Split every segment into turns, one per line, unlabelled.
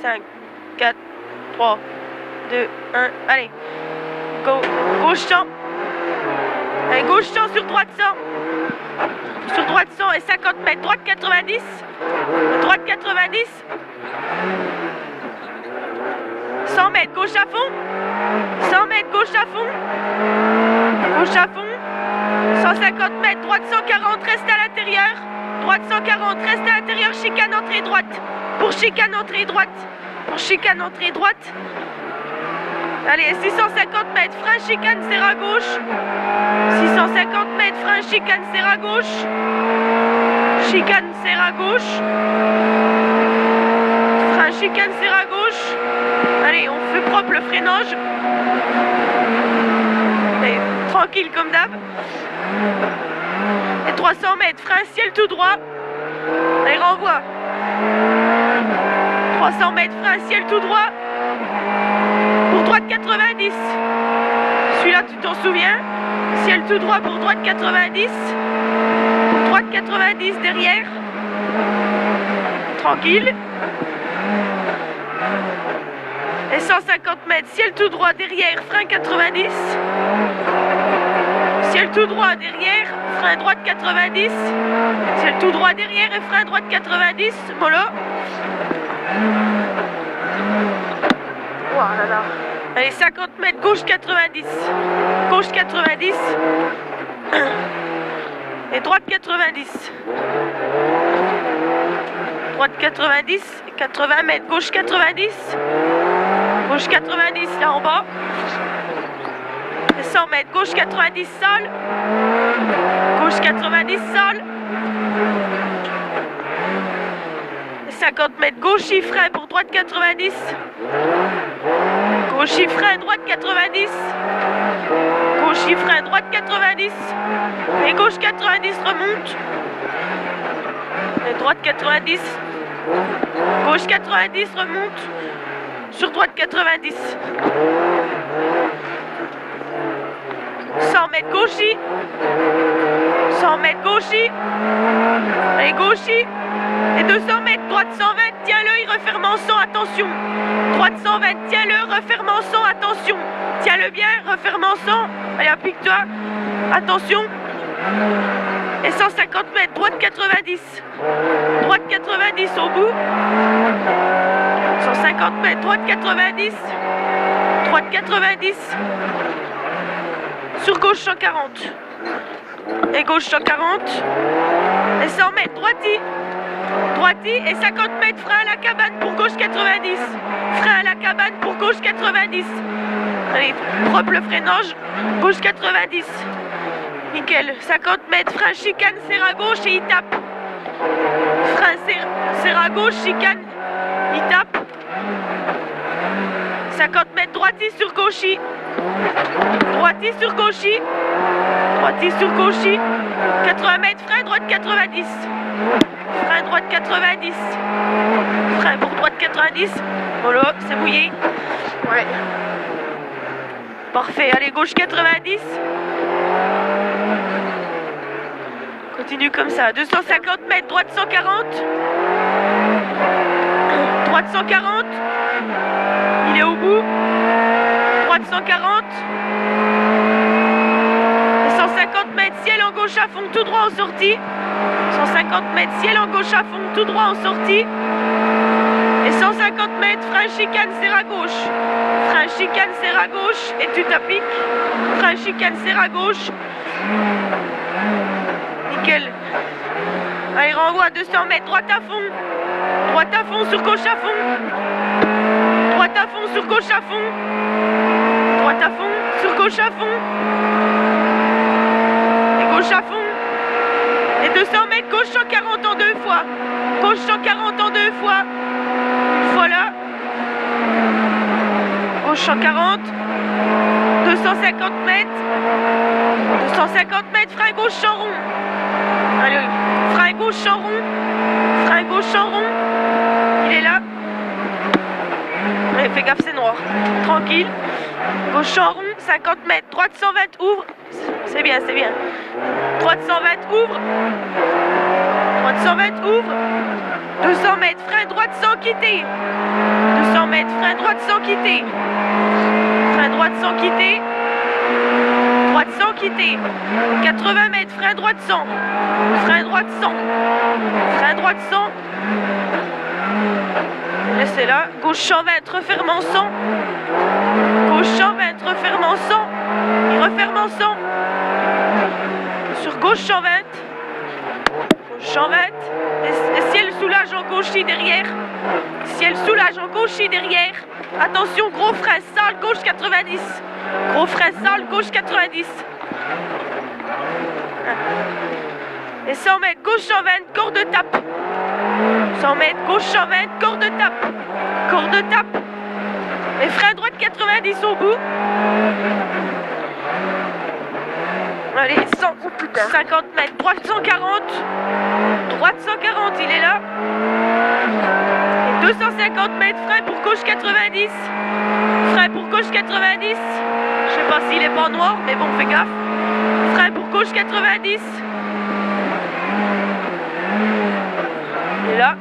5, 4, 3, 2, 1, allez. Go, gauche 100. Allez, gauche 100 sur droite 100. Sur droite 100 et 50 mètres. Droite 90. Droite 90. 100 mètres, gauche à fond. 100 mètres, gauche à fond. Gauche à fond. 150 mètres, droite 140, reste à l'intérieur. Droite 140, reste à l'intérieur, chicane entrée droite. Pour chicane entrée droite. Pour chicane entrée droite. Allez, 650 mètres, frein, chicane, serre à gauche. 650 mètres, frein, chicane, serre à gauche. Chicane, serre à gauche. Frein, chicane, serre à gauche. Allez, on fait propre le freinage. Allez, tranquille comme d'hab. Et 300 mètres, frein, ciel tout droit. Allez, renvoie. 300 mètres, frein, ciel tout droit. Pour droite 90. Celui-là, tu t'en souviens. Ciel tout droit pour droite 90. Pour droite 90 derrière. Tranquille. Et 150 mètres, ciel tout droit derrière, frein 90. Ciel tout droit derrière, frein droite 90. Ciel tout droit derrière et frein droite 90. Mollo. Oh là là. Allez, 50 mètres, gauche 90. Gauche 90. Et droite 90. Droite 90. 80 mètres, gauche 90. Gauche 90 là en bas. Et 100 mètres, gauche 90 sol. Gauche 90 sol. Et 50 mètres, gauche frein pour droite 90. Gauche frein, droite 90. Gauche frein, droite 90. Et gauche 90 remonte. Et droite 90. Gauche 90 remonte. Sur droite 90. 100 mètres gauchy. 100 mètres gauchy. Allez, gauchy. Et 200 mètres, droite 120, tiens-le, il referme en 100, attention. Droite 120, tiens-le, referme en 100, attention. Tiens-le bien, referme en 100. Allez, applique-toi. Attention. Et 150 mètres, droite 90. Droite 90 au bout. 150 mètres, droite 90. Droite 90. Sur gauche 140. Et gauche 140. Et 100 mètres, droiti. Droiti et 50 mètres, frein à la cabane pour gauche 90. Frein à la cabane pour gauche 90. Allez, propre le freinage. Gauche 90. Nickel. 50 mètres, frein, chicane, serre à gauche et il tape. Frein, serre à gauche, chicane, il tape. 50 mètres, droiti sur gauchy. Droiti sur gauchy. Droiti sur gauchy. 80 mètres, frein, droite 90. Frein, droite 90. Frein pour droite 90. Voilà, c'est mouillé. Ouais. Parfait, allez, gauche 90. Continue comme ça. 250 mètres, droite 140. Droite 140. Il est au bout. Droite 140. Et 150 mètres, ciel en gauche à fond, tout droit en sortie. 150 mètres, ciel en gauche à fond, tout droit en sortie. Et 150 mètres, frein, chicane, serre à gauche. Frein, chicane, serre à gauche. Et tu t'appliques. Frein, chicane, serre à gauche. Nickel. Allez, renvoie 200 mètres, droite à fond. Droite à fond sur gauche à fond. Droite à fond sur gauche à fond. Droite à fond sur gauche à fond. Et gauche à fond. Et 200 mètres, gauche 140 en deux fois. Gauche 140 en deux fois. Une fois là. Gauche 140. 250 mètres. 250 mètres, frein gauche en rond. Allez, frein gauche en rond. Frein gauche en rond. Il est là. Allez, fais gaffe, c'est noir. Tranquille. Gauche en rond, 50 mètres. Droite 120, ouvre. C'est bien, c'est bien. Droite 120, ouvre. Droite 120, ouvre. 200 mètres, frein droite sans quitter. 200 mètres, frein droite sans quitter. Frein droite sans quitter. Droite sans quitter. 80 mètres, frein droite sans. Frein droite sans. Frein droite sans. Laissez là. Gauche 120, referme en 100. Gauche 120, referme en 100. Il referme en 100. Sur gauche 120. Gauche 120. Et si elle soulage en gauchis derrière. Si elle soulage en gauchis derrière. Attention, gros frein sale, gauche 90. Gros frein sale, gauche 90. Et 100 mètres, gauche 120, corps de tape. 100 mètres, gauche 120, corps de tape. Corps de tape. Et frein droite 90 au bout. Allez, 50 mètres, droite 140. Droite 140, il est là. Et 250 mètres, frein pour gauche 90. Frein pour gauche 90. Je sais pas s'il est pas noir, mais bon, fais gaffe. Frein pour gauche 90. Il est là.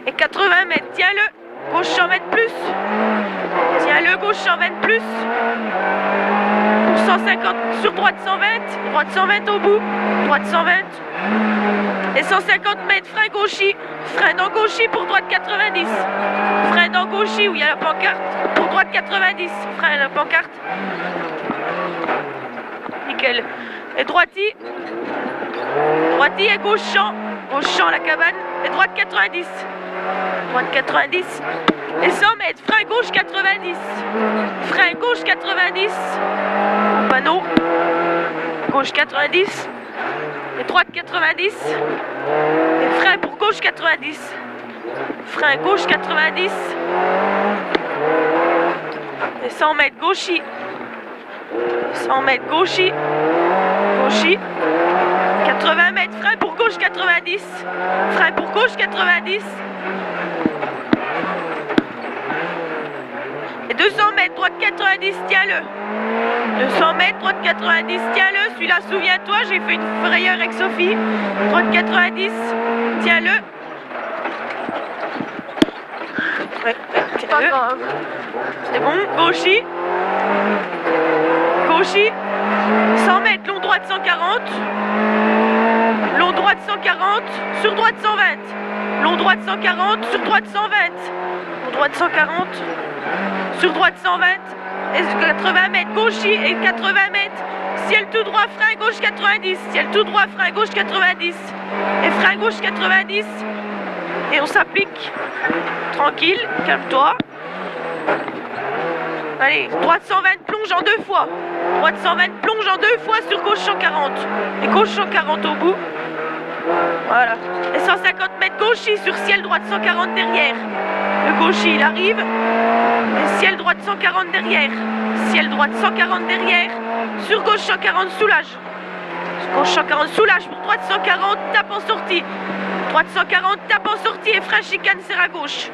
Et 80 mètres, tiens-le. Gauche 120 plus. Tiens-le, gauche 120 plus. 150 sur droite 120. Droite 120 au bout. Droite 120. Et 150 mètres, frein gauchis. Frein dans gauchis pour droite 90. Frein dans gauchis où il y a la pancarte. Pour droite 90. Frein la pancarte. Nickel. Et droiti. Droiti et gauche champ. Gauche champ la cabane. Et droite 90. Droite 90. Et 100 mètres, frein gauche 90. Frein gauche 90. Au panneau. Gauche 90. Et droite 90. Et frein pour gauche 90. Frein gauche 90. Et 100 mètres gauchis. 100 mètres gauchis. Gauchis. 80 mètres, frein pour gauche 90. Frein pour gauche 90. Et 200 mètres, droite 90, tiens-le. 200 mètres, droite 90, tiens-le. Celui-là, souviens-toi, j'ai fait une frayeur avec Sophie. Droite 90, tiens-le. Ouais, tiens-le. C'est bon, gauchis. Gauchis. 100 mètres, long droite 140. Long droite 140, sur droite 120. Long droite 140, sur droite 120. Long droite 140, sur droite 120. Et 80 mètres, gauchis et 80 mètres. Ciel tout droit, frein gauche 90. Ciel tout droit, frein gauche 90. Et frein gauche 90. Et on s'applique. Tranquille, calme-toi. Allez, droite 120, plonge en 2 fois. Droite 120, plonge en 2 fois sur gauche 140. Et gauche 140 au bout. Voilà. Et 150 mètres gauchis sur ciel droite 140 derrière. Le gauchis, il arrive. Et ciel droite 140 derrière. Ciel droite 140 derrière. Sur gauche 140, soulage. Sur gauche 140, soulage. Pour droite 140, tape en sortie. Droite 140, tape en sortie. Et frein chicane, serre à gauche.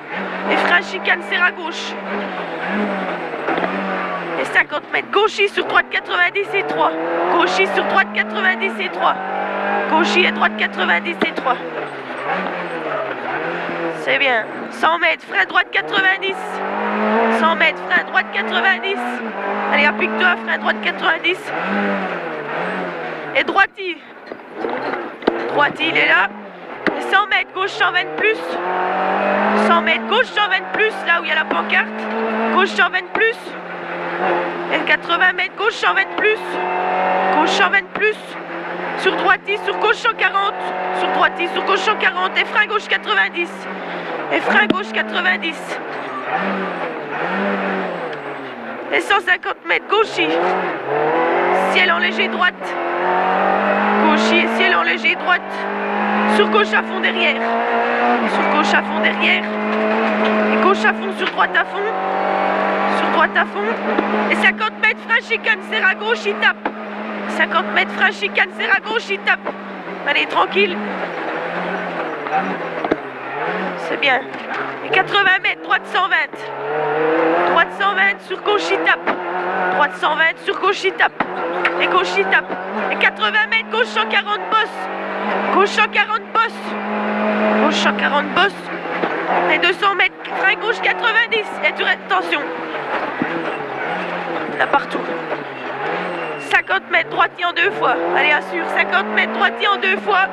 Et frein chicane, serre à gauche. Et 50 mètres, gauchis sur droite 90 et 3. Gauchis sur droite 90 et 3. Gauchis et droite 90 et 3. C'est bien. 100 mètres, frein droite 90. 100 mètres, frein droite 90. Allez, applique-toi, frein droite 90. Et droiti. Droiti, il est là. Et 100 mètres, gauche 120 plus. 100 mètres, gauche 120 plus, là où il y a la pancarte. Gauche 120 plus. Et 80 mètres, gauche 120 plus. Gauche 120 plus. Sur droiti, sur gauche 140. Sur droiti, sur gauche 140. Et frein gauche 90. Et frein gauche 90. Et 150 mètres, gauchis. Ciel en léger droite. Gauchis et ciel en léger droite. Sur gauche à fond derrière. Sur gauche à fond derrière. Et gauche à fond sur droite à fond. Sur droite à fond. Et 50 mètres, frein chicane, serre à gauche, il tape. 50 mètres, frein chicane, serre à gauche, il tape. Allez, tranquille. C'est bien. Et 80 mètres, droite 120. Droite 120, sur gauche, il tape. Droite 120, sur gauche, il tape. Et gauche, il tape. Et 80 mètres, gauche 140, bosse. Gauche 140, bosse. Gauche 140 bosse. Et 200 mètres, frein gauche 90. Et tu restes, attention. Là partout. 50 mètres, droitier en 2 fois. Allez, assure. 50 mètres, droitier en 2 fois.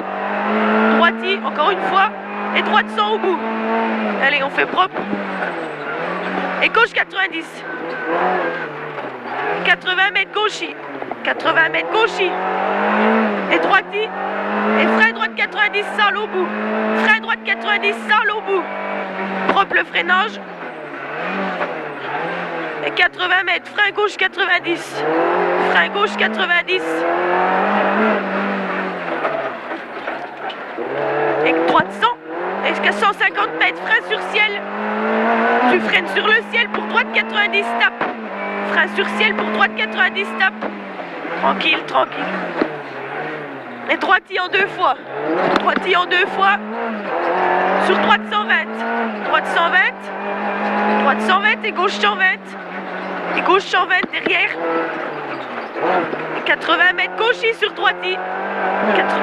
Droitier, encore une fois. Et droite 100 au bout. Allez, on fait propre. Et gauche 90. 80 mètres gauchis. 80 mètres gauchis. Et droitier. Et frein droite 90, sale au bout. Frein droite 90, sale au bout. Propre le freinage. Et 80 mètres, frein gauche 90. Frein gauche 90. Et droite 100. Et jusqu'à 150 mètres, frein sur ciel. Tu freines sur le ciel pour droite 90, tape. Frein sur ciel pour droite 90, tape. Tranquille, tranquille. Et droitier en 2 fois. Droitier en 2 fois. Sur droite 120. Droite 120. Droite 120 et gauche 120. Et gauche 120 derrière. Et 80 mètres gauchis sur droitier.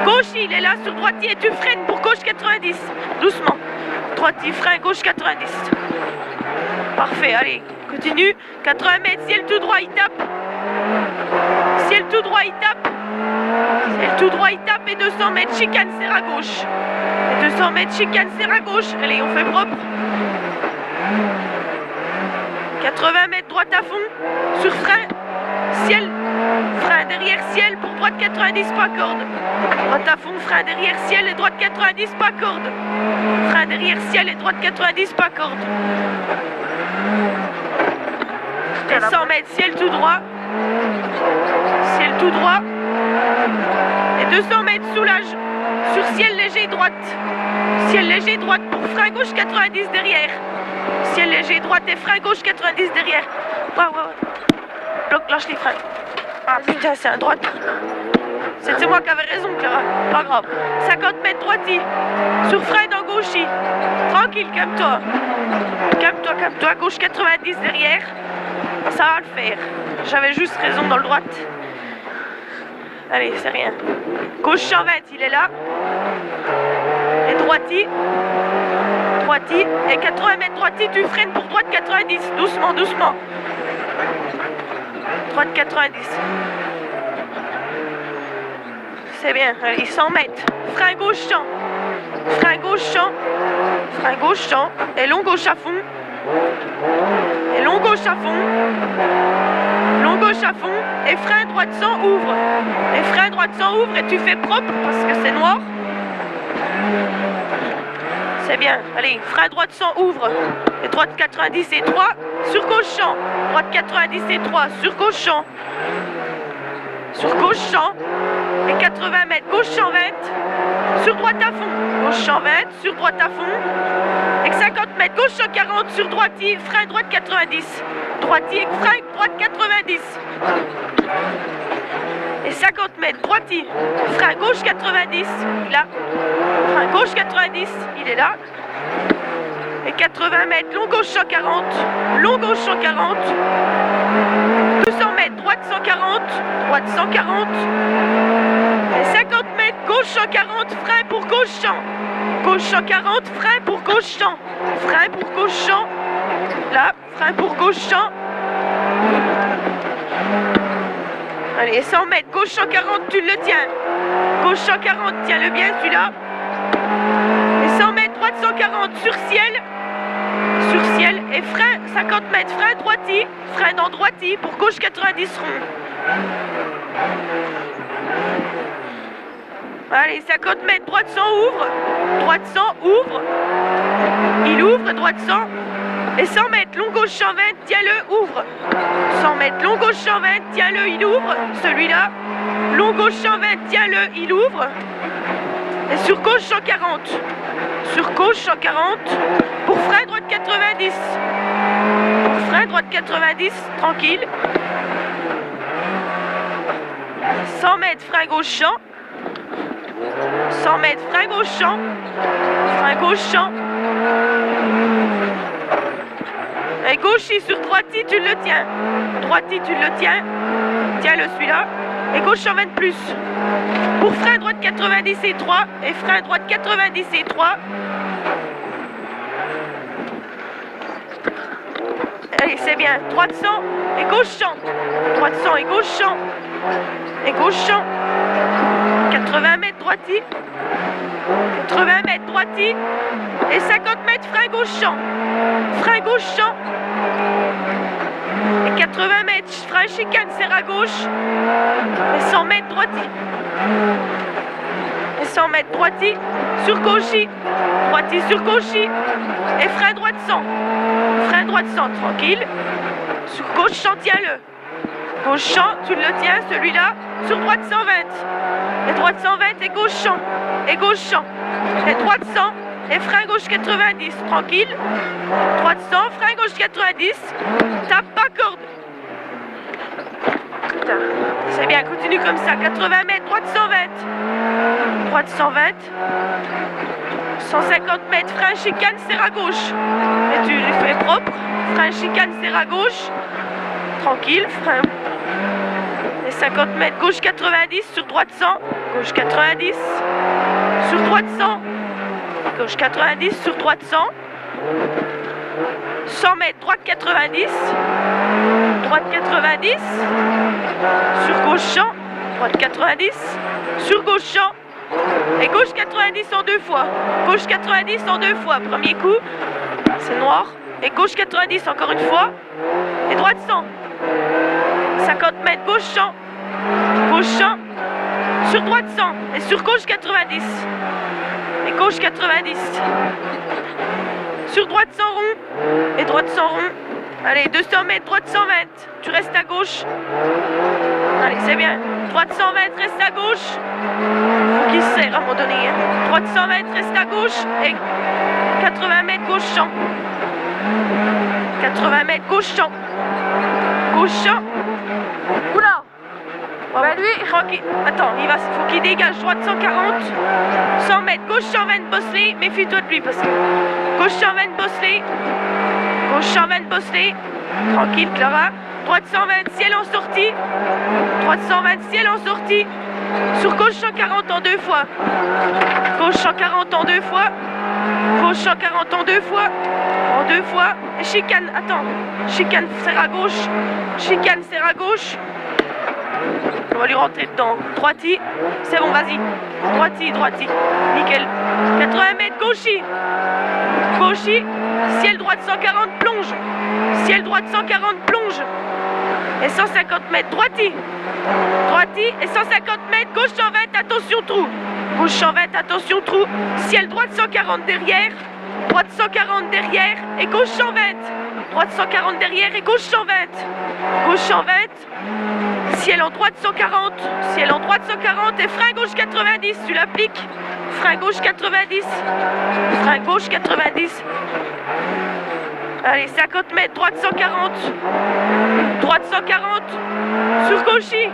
Gauchis, il est là sur droitier et tu freines pour gauche 90. Doucement. Droitier, frein, gauche 90. Parfait, allez, continue. 80 mètres, ciel tout droit, il tape. Ciel tout droit, il tape. Ciel tout droit, il tape. Et 200 mètres, chicane, serre à gauche. Et 200 mètres, chicane, serre à gauche. Allez, on fait propre. 80 mètres, droite à fond. Sur frein. Ciel. Frein derrière ciel pour droite 90, pas corde. Droite à fond, frein derrière ciel et droite 90, pas corde. Frein derrière ciel et droite 90, pas corde. Et 100 mètres, ciel tout droit. Ciel tout droit. Et 200 mètres, soulage. Sur ciel léger, droite. Ciel léger, droite pour frein gauche 90 derrière. Ciel léger, droite et frein gauche 90 derrière. Ouais. Bloc, lâche les freins. Ah putain, c'est un droite. C'est moi qui avais raison, Clara. Pas grave. 50 mètres droitier. Sur frein dans gauchis. Tranquille, calme-toi. Calme-toi, calme-toi. Gauche 90 derrière. Ça va le faire. J'avais juste raison dans le droite. Allez, c'est rien. Gauche 120, il est là. Et droitier. Droitier. Et 80 mètres droitier, tu freines pour droite 90. Doucement, doucement. Droite 90. C'est bien. Allez, 100 mètres. Frein gauche champ. Frein gauche champ. Frein gauche champ. Et long gauche à fond. Et long gauche à fond. Long gauche à fond. Et frein droite 100 ouvre. Et frein droite 100 ouvre et tu fais propre parce que c'est noir. C'est bien. Allez, frein droite 100 ouvre. Et droite 90 et 3 sur gauche champ. Droite 90 et 3 sur gauche champ. Sur gauche champ. Et 80 mètres. Gauche 120. Sur droite à fond. Gauche 120. Sur droite à fond. Et 50 mètres. Gauche 140 sur droitier. Frein droite 90. Droitier. Frein droite 90. Et 50 mètres. Droitier. Frein gauche 90. Là. Frein gauche 90. Il est là. Et 80 mètres, long gauche 140, long gauche 140, 200 mètres, droite 140, droite 140, et 50 mètres, gauche 140, frein pour gauche champ, gauche 140, frein pour gauche champ, frein pour gauche champ, là, frein pour gauche champ. Allez, 100 mètres, gauche 140, tu le tiens, gauche 140, tiens-le bien celui-là. Et 100 mètres, droite 140 sur ciel et frein 50 mètres, frein droitier, frein dans droitier pour gauche 90 rond. Allez, 50 mètres, droite 100 ouvre, droite 100 ouvre, il ouvre, droite 100, et 100 mètres, long gauche 120, tiens-le, ouvre. 100 mètres, long gauche 120, tiens-le, il ouvre, celui-là, long gauche 120, tiens-le, il ouvre. Et sur gauche 140. Sur gauche 140. Pour frein droite 90. Pour frein droite 90. Tranquille. 100 mètres frein gauche champ. 100 mètres frein gauche champ. Frein gauche champ. Et gauchis sur droitier tu le tiens. Droitier tu le tiens. Tiens-le celui-là. et gauche 120 plus. Pour frein droite 90 et 3 et frein droite 90 et 3. Allez, c'est bien. Droite 100 et gauche 100. Droite 100 et gauche 100. Et gauche 100. 80 mètres droiti. 80 mètres droiti. Et 50 mètres frein gauche 100. Frein gauche 100. Et 80 mètres frein chicane serre à gauche. Et 100 mètres droiti. Et 100 mètres droiti sur gauchi. Droiti sur gauchi. Et frein droite 100. Frein droite 100, tranquille. Sur gauche 100, tiens-le. Gauche 100, tu le tiens, celui-là. Sur droite 120. Et droite 120 et gauche 100. Et gauche 100. Et droite 100. Et frein gauche 90, tranquille. Droite 100, frein gauche 90. Tape pas corde. Putain, c'est bien, continue comme ça. 80 mètres, droite 120. Droite 120. 150 mètres, frein chicane, serre à gauche. Et tu le fais propre. Frein chicane, serre à gauche. Tranquille, frein. Et 50 mètres, gauche 90 sur droite 100. Gauche 90. Sur droite 100. Gauche 90 sur droite 100. 100 mètres, droite 90. Droite 90. Sur gauche 100. Droite 90. Sur gauche 100. Et gauche 90 en 2 fois. Gauche 90 en 2 fois. Premier coup, c'est noir. Et gauche 90 encore une fois. Et droite 100. 50 mètres, gauche 100. Gauche 100. Sur droite 100. Et sur gauche 90. Et gauche 90. Sur droite 100 rond. Et droite 100 rond. Allez, 200 mètres, droite 120. Tu restes à gauche. Allez, c'est bien. Droite 120, reste à gauche. Faut qu'il se serre à un moment donné. Hein. Droite 120, reste à gauche. Et 80 mètres, gauche 100. 80 mètres, gauche 100. Gauche 100. Oula! Bah lui, tranquille. Attends, faut qu'il dégage. Droite 140. 100 mètres, gauche 120, Bosley. Méfie-toi de lui parce que gauche 120, Bosley. Gauche 120, Bosley. Tranquille, Clara. Droite 120, ciel en sortie. Droite 120, ciel en sortie. Sur gauche 140 en 2 fois. Gauche 140 en 2 fois. Gauche 140 en 2 fois. En 2 fois. Et chicane, attends. Chicane, serre à gauche. Chicane, serre à gauche. On va lui rentrer dedans. Droiti. C'est bon, vas-y. Droiti, droiti. Nickel. 80 mètres, gauchi. Gauchi. Ciel droite 140, plonge. Ciel droite 140, plonge. Et 150 mètres, droiti. Droiti. Et 150 mètres, gauche 120, attention trou. Gauche 120, attention trou. Ciel droite 140 derrière. Droite 140 derrière. Et gauche 120. Droite 140 derrière et gauche 120. Gauche 120. Ciel en droite 140. Ciel en droite 140 et frein gauche 90. Tu l'appliques. Frein gauche 90. Frein gauche 90. Allez, 50 mètres, droite 140. Droite 140. Sur gauchi.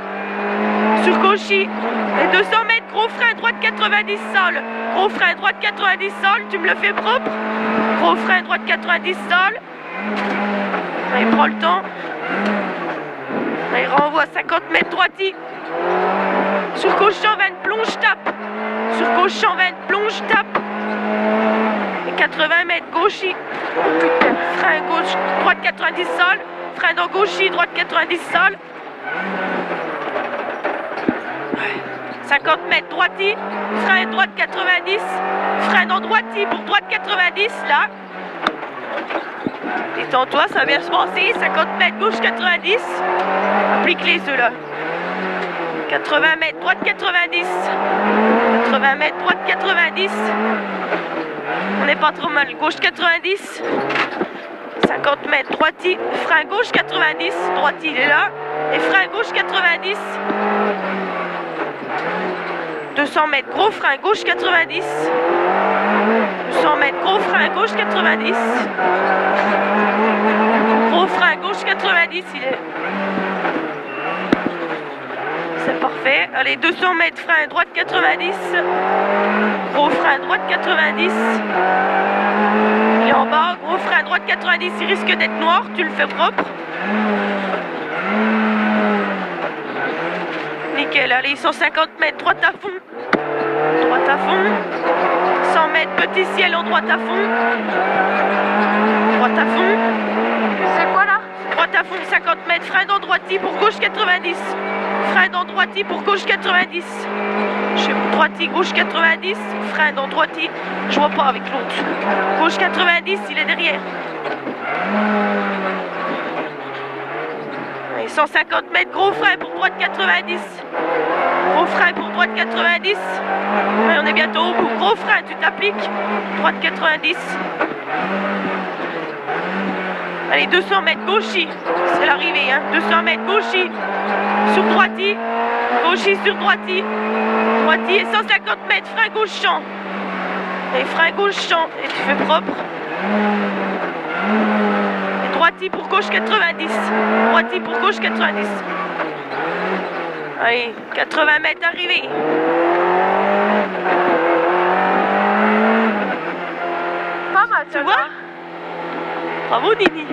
Sur gauchi. Et 200 mètres, gros frein, droite 90 sol. Gros frein, droite 90 sol. Tu me le fais propre. Gros frein, droite 90 sol. Allez, prends le temps. Allez, renvoie 50 mètres, droiti. Sur gauche 120, plonge, tape. Sur gauche 120, plonge, tape. Et 80 mètres, gauchi. Oh putain, frein gauche, droite 90 sol. Frein dans gauchi, droite 90 sol. 50 mètres, droiti. Frein droite 90. Frein dans droiti pour droite 90, là. Détends-toi, ça va bien se passer. 50 mètres, gauche 90. Applique-les ceux-là. 80 mètres, droite 90. 80 mètres, droite 90. On n'est pas trop mal. Gauche 90. 50 mètres, droiti. Frein gauche 90. Droiti, il est là. Et frein gauche 90. 200 mètres, gros frein gauche 90. 200 mètres, gros frein gauche 90. Gros frein gauche 90, il est... C'est parfait. Allez, 200 mètres, frein droite 90. Gros frein droite 90. Il est en bas, gros frein droite 90, il risque d'être noir, tu le fais propre. Nickel, allez, 150 mètres, droite à fond. Droite à fond. 100 mètres, petit ciel en droite à fond. Droite à fond.
C'est quoi là?
Droite à fond, 50 mètres, frein dans droiti pour gauche 90. Frein dans droiti pour gauche 90. Je fais droiti, gauche 90. Frein dans droiti. Je vois pas avec l'autre. Gauche 90, il est derrière. Allez, 150 mètres, gros frein pour droite 90. Gros frein pour droite 90. Ouais, on est bientôt au bout. Gros frein, tu t'appliques. Droite 90. Allez, 200 mètres, gauchi. C'est l'arrivée, hein. 200 mètres, gauchi. Sur droiti. Gauchi sur droiti. Droiti et 150 mètres, frein gauche champ. Et frein gauche champ. Et tu fais propre. Et droiti pour gauche 90. Droiti pour gauche 90. Allez, 80 mètres, arrivée.
Pas mal,
Tu vois? Bravo, Nini.